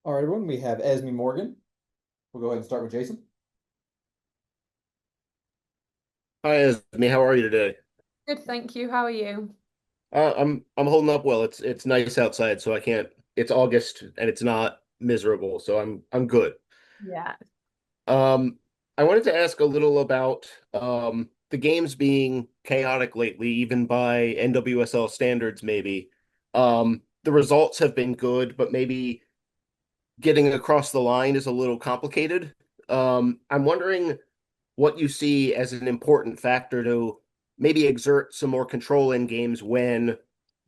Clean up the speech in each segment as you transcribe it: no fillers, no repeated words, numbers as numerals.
All right, everyone, we have Esme Morgan. We'll go ahead and start with Jason. Hi, Esme. How are you today? Good, thank you. How are you? I'm holding up well. It's nice outside, so I can't. It's August and it's not miserable, so I'm good. Yeah. Um, I wanted to ask a little about the games being chaotic lately, even by NWSL standards, maybe. The results have been good, but maybe getting across the line is a little complicated. I'm wondering what you see as an important factor to maybe exert some more control in games when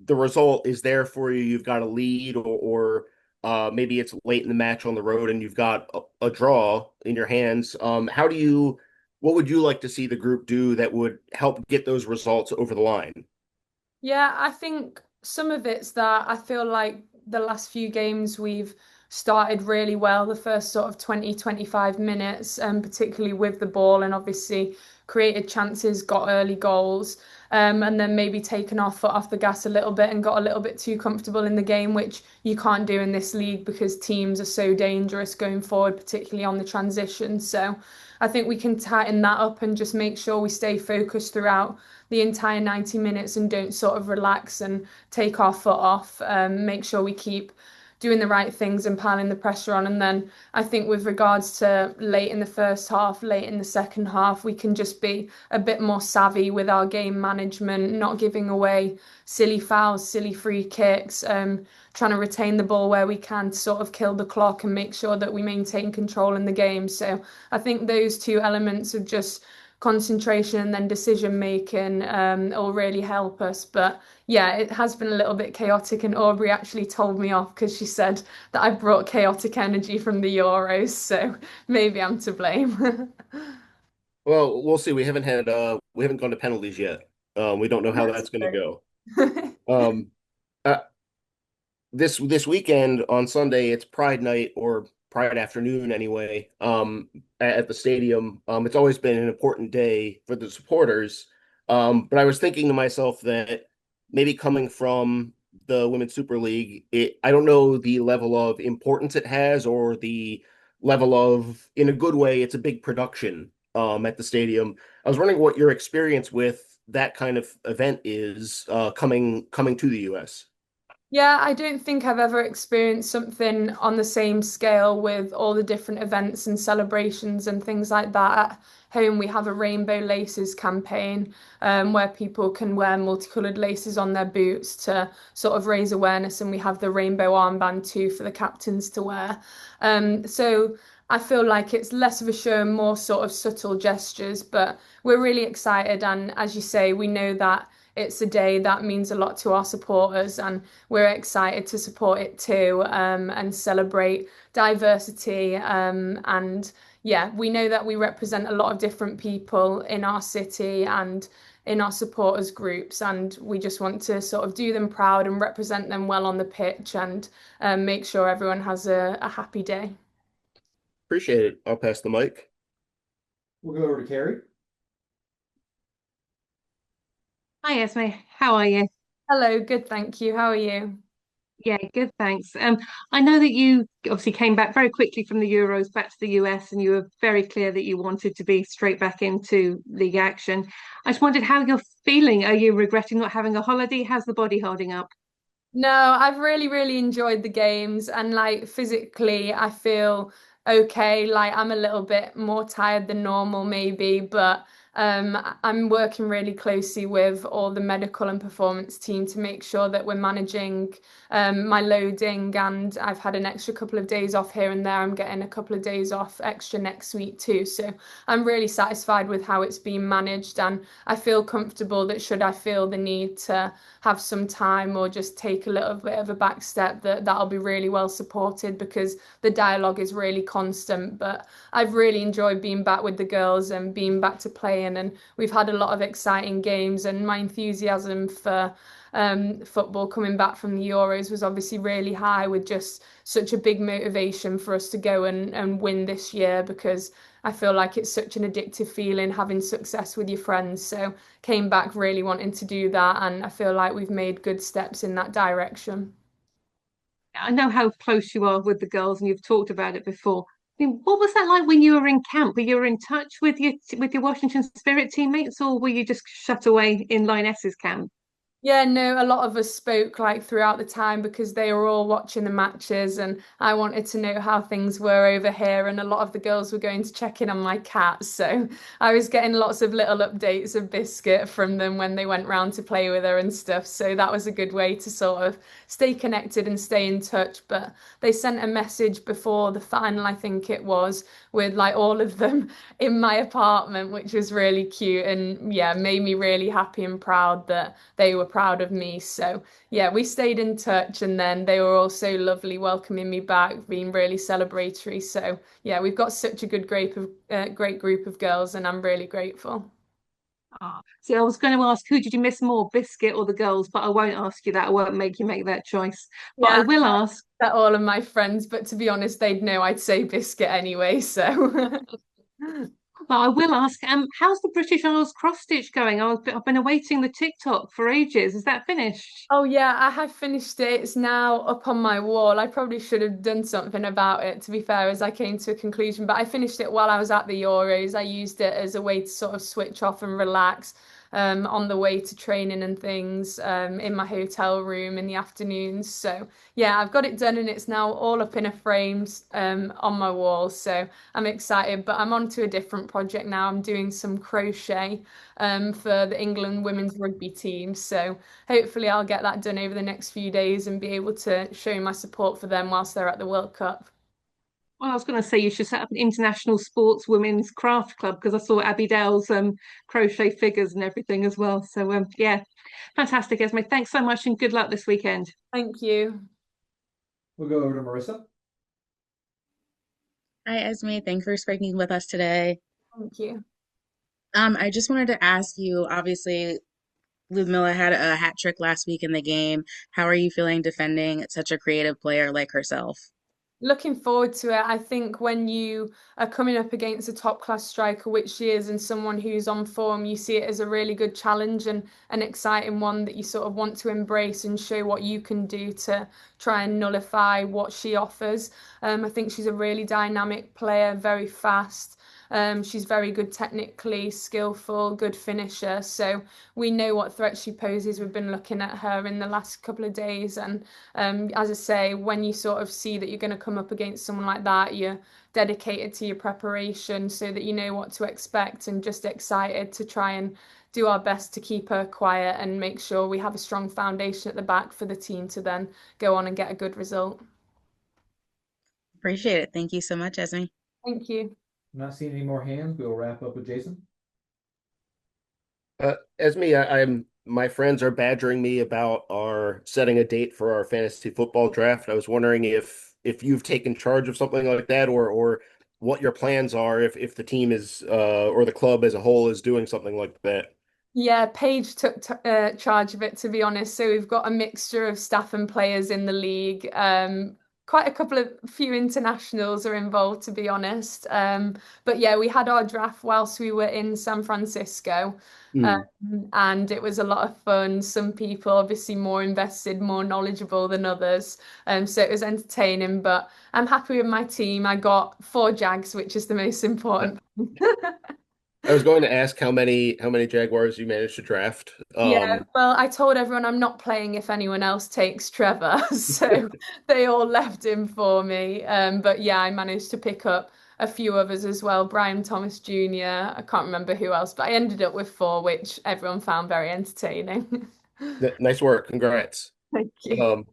the result is there for you. You've got a lead, or maybe it's late in the match on the road and you've got a draw in your hands. What would you like to see the group do that would help get those results over the line? Yeah, I think some of it's that I feel like the last few games we've started really well, the first sort of 20, 25 minutes, particularly with the ball and obviously created chances, got early goals, and then maybe taken our foot off the gas a little bit and got a little bit too comfortable in the game, which you can't do in this league because teams are so dangerous going forward, particularly on the transition. So I think we can tighten that up and just make sure we stay focused throughout the entire 90 minutes and don't sort of relax and take our foot off. Make sure we keep doing the right things and piling the pressure on. And then I think with regards to late in the first half, late in the second half, we can just be a bit more savvy with our game management, not giving away silly fouls, silly free kicks, trying to retain the ball where we can to sort of kill the clock and make sure that we maintain control in the game. So I think those two elements of just concentration and then decision making will really help us. But yeah, it has been a little bit chaotic, and Aubrey actually told me off because she said that I brought chaotic energy from the Euros, so maybe I'm to blame. Well, we'll see. We haven't gone to penalties yet. We don't know how That's that's going to go. true. Um, uh, this weekend on Sunday, it's Pride night or Pride afternoon anyway, at the stadium. It's always been an important day for the supporters. But I was thinking to myself that maybe coming from the Women's Super League, I don't know the level of importance it has or the level of, in a good way, it's a big production at the stadium. I was wondering what your experience with that kind of event is coming to the US. Yeah, I don't think I've ever experienced something on the same scale with all the different events and celebrations and things like that. At home, we have a Rainbow Laces campaign where people can wear multicolored laces on their boots to sort of raise awareness, and we have the rainbow armband too for the captains to wear. So I feel like it's less of a show and more sort of subtle gestures, but we're really excited. And as you say, we know that it's a day that means a lot to our supporters, and we're excited to support it too, and celebrate diversity. And yeah, we know that we represent a lot of different people in our city and in our supporters groups, and we just want to sort of do them proud and represent them well on the pitch and make sure everyone has a happy day. Appreciate it. I'll pass the mic. We'll go over to Carrie. Hi, Esme. How are you? Hello, good, thank you. How are you? Yeah, good, thanks. I know that you obviously came back very quickly from the Euros back to the US, and you were very clear that you wanted to be straight back into league action. I just wondered how you're feeling. Are you regretting not having a holiday? How's the body holding up? No, I've really, really enjoyed the games, and like physically, I feel okay. Like I'm a little bit more tired than normal, maybe, but I'm working really closely with all the medical and performance team to make sure that we're managing my loading, and I've had an extra couple of days off here and there. I'm getting a couple of days off extra next week too, so I'm really satisfied with how it's been managed, and I feel comfortable that should I feel the need to have some time or just take a little bit of a back step, that'll be really well supported because the dialogue is really constant. But I've really enjoyed being back with the girls and being back to playing, and we've had a lot of exciting games, and my enthusiasm for football coming back from the Euros was obviously really high, with just such a big motivation for us to go and win this year, because I feel like it's such an addictive feeling having success with your friends. So came back really wanting to do that, and I feel like we've made good steps in that direction. I know how close you are with the girls, and you've talked about it before. I mean, what was that like when you were in camp? Were you in touch with your Washington Spirit teammates, or were you just shut away in Lionesses camp? Yeah, no, a lot of us spoke like throughout the time because they were all watching the matches and I wanted to know how things were over here. And a lot of the girls were going to check in on my cat. So I was getting lots of little updates of Biscuit from them when they went round to play with her and stuff. So that was a good way to sort of stay connected and stay in touch. But they sent a message before the final, I think it was, with like all of them in my apartment, which was really cute and yeah, made me really happy and proud that they were proud of me. So yeah, we stayed in touch and then they were also lovely welcoming me back, being really celebratory. So yeah, we've got such a good great group of girls and I'm really grateful. See, I was going to ask who did you miss more, Biscuit or the girls, but I won't ask you that. I won't make you make that choice. But I Yeah, will ask. that all of my friends, but to be honest, they'd know I'd say Biscuit anyway. So But I will ask. How's the British Isles cross stitch going? I've been awaiting the TikTok for ages. Is that finished? Oh yeah, I have finished it. It's now up on my wall. I probably should have done something about it, to be fair, as I came to a conclusion. But I finished it while I was at the Euros. I used it as a way to sort of switch off and relax on the way to training and things in my hotel room in the afternoons. So yeah, I've got it done and it's now all up in a frame on my wall. So I'm excited, but I'm on to a different project now. I'm doing some crochet for the England women's rugby team. So hopefully I'll get that done over the next few days and be able to show my support for them whilst they're at the World Cup. Well, I was going to say you should set up an international sports women's craft club because I saw Abby Dale's crochet figures and everything as well. So yeah, fantastic, Esme. Thanks so much and good luck this weekend. Thank you. We'll go over to Marissa. Hi, Esme. Thanks for speaking with us today. Thank you. I just wanted to ask you, obviously, Ludmilla had a hat trick last week in the game. How are you feeling defending such a creative player like herself? Looking forward to it. I think when you are coming up against a top class striker, which she is, and someone who's on form, you see it as a really good challenge and an exciting one that you sort of want to embrace and show what you can do to try and nullify what she offers. I think she's a really dynamic player, very fast. She's very good technically, skillful, good finisher. So we know what threat she poses. We've been looking at her in the last couple of days. And as I say, when you sort of see that you're going to come up against someone like that, you're dedicated to your preparation so that you know what to expect and just excited to try and do our best to keep her quiet and make sure we have a strong foundation at the back for the team to then go on and get a good result. Appreciate it. Thank you so much, Esme. Thank you. I'm not seeing any more hands. We'll wrap up with Jason. Esme, my friends are badgering me about our setting a date for our fantasy football draft. I was wondering if you've taken charge of something like that or what your plans are if the team is or the club as a whole is doing something like that. Yeah, Paige took charge of it, to be honest. So we've got a mixture of staff and players in the league. Quite a couple of few internationals are involved, to be honest. But yeah, we had our draft whilst we were in San Francisco. Mm. And it was a lot of fun. Some people obviously more invested, more knowledgeable than others. So it was entertaining, but I'm happy with my team. I got 4 Jags, which is the most important. I was going to ask how many Jaguars you managed to draft. Yeah, well, I told everyone I'm not playing if anyone else takes Trevor, so they all left him for me. But yeah, I managed to pick up a few others as well. Brian Thomas Jr. I can't remember who else, but I ended up with 4, which everyone found very entertaining. Nice work. Congrats. Thank you.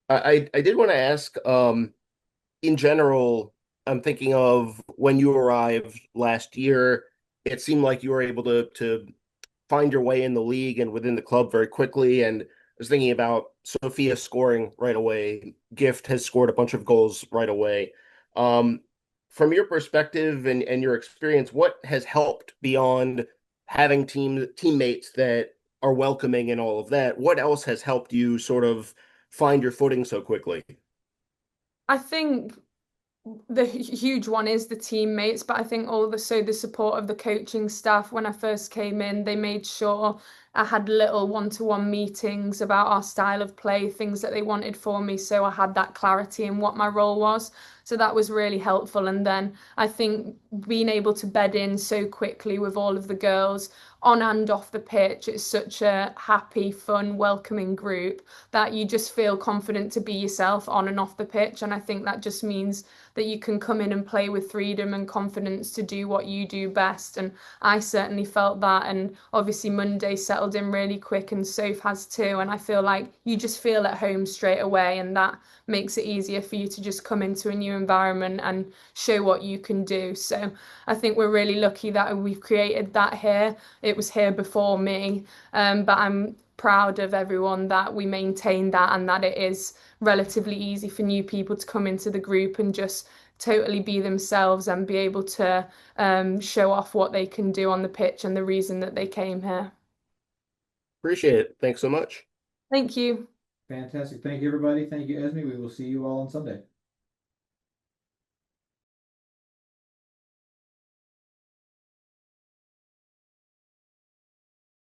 I did want to ask, in general, I'm thinking of when you arrived last year, it seemed like you were able to find your way in the league and within the club very quickly. And I was thinking about Sophia scoring right away. Gift has scored a bunch of goals right away. From your perspective and your experience, what has helped beyond having teammates that are welcoming and all of that? What else has helped you sort of find your footing so quickly? I think the huge one is the teammates, but I think also the support of the coaching staff. When I first came in, they made sure I had little one-to-one meetings about our style of play, things that they wanted for me, so I had that clarity in what my role was. So that was really helpful. And then I think being able to bed in so quickly with all of the girls on and off the pitch, it's such a happy, fun, welcoming group that you just feel confident to be yourself on and off the pitch. And I think that just means that you can come in and play with freedom and confidence to do what you do best. And I certainly felt that. And obviously Monday settled in really quick, and Soph has too. And I feel like you just feel at home straight away, and that makes it easier for you to just come into a new environment and show what you can do. So I think we're really lucky that we've created that here. It was here before me, but I'm proud of everyone that we maintain that, and that it is relatively easy for new people to come into the group and just totally be themselves and be able to show off what they can do on the pitch and the reason that they came here. Appreciate it. Thanks so much. Thank you. Fantastic. Thank you, everybody. Thank you, Esme. We will see you all on Sunday.